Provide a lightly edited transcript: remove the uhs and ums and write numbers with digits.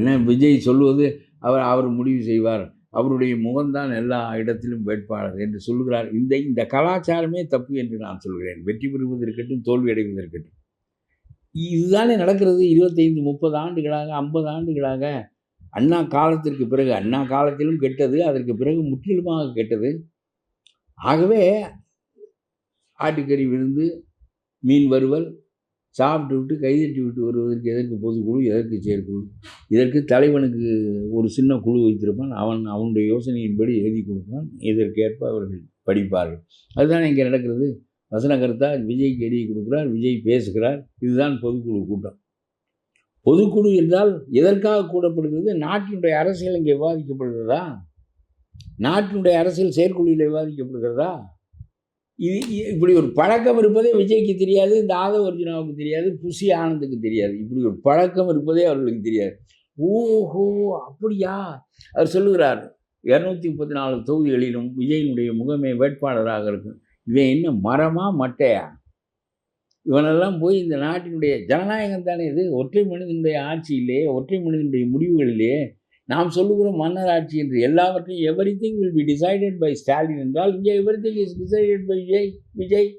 என்ன விஜய் சொல்லுவது அவர் முடிவு செய்வார், அவருடைய முகம்தான் எல்லா இடத்திலும் வேட்பாளர் என்று சொல்லுகிறார். இந்த கலாச்சாரமே தப்பு என்று நான் சொல்கிறேன். வெற்றி பெறுவது இருக்கட்டும், தோல்வி அடைவது இருக்கட்டும். இதுதானே நடக்கிறது 25, 30 ஆண்டுகளாக, 50 ஆண்டுகளாக. அண்ணா காலத்திற்கு பிறகு, அண்ணா காலத்திலும் கெட்டது, அதற்கு பிறகு முற்றிலுமாக கெட்டது. ஆகவே ஆட்டுக்கறி விருந்து, மீன் வறுவல் சாப்பிட்டு விட்டு கைதட்டி விட்டு வருவதற்கு எதற்கு பொதுக்குழு, எதற்கு செயற்குழு? இதற்கு தலைவனுக்கு ஒரு சின்ன குழு வைத்திருப்பான். அவனுடைய யோசனையின்படி எழுதி கொடுப்பான். இதற்கேற்ப அவர்கள் படிப்பார்கள். அதுதான் இங்கே நடக்கிறது. வசனகர்த்தா விஜய்க்கு எழுதி கொடுக்கிறார், விஜய் பேசுகிறார். இதுதான் பொதுக்குழு கூட்டம். பொதுக்குழு என்றால் எதற்காக கூடப்படுகிறது? நாட்டினுடைய அரசியல் இங்கே விவாதிக்கப்படுகிறதா? நாட்டினுடைய அரசியல் செயற்குழுவில் விவாதிக்கப்படுகிறதா? இது இப்படி ஒரு பழக்கம் இருப்பதே விஜய்க்கு தெரியாது, இந்த ஆதவ அர்ஜுனாவுக்கு தெரியாது, புஷி ஆனந்துக்கு தெரியாது. இப்படி ஒரு பழக்கம் இருப்பதே அவர்களுக்கு தெரியாது. ஓஹோ, அப்படியா? அவர் சொல்லுகிறார், 234 தொகுதிகளிலும் விஜயினுடைய முகமே வேட்பாளராக இருக்கும். இவன் என்ன மரமா மட்டையா? இவனெல்லாம் போய் இந்த நாட்டினுடைய ஜனநாயகம் தானே இது. ஒற்றை மனிதனுடைய ஆட்சியிலே, ஒற்றை மனிதனுடைய முடிவுகளிலே நாம் சொல்லுகிறோம் மன்னர் ஆட்சி என்று. எல்லாவற்றையும் everything will be decided by Stalin என்றால், இங்கே everything is decided by Vijay.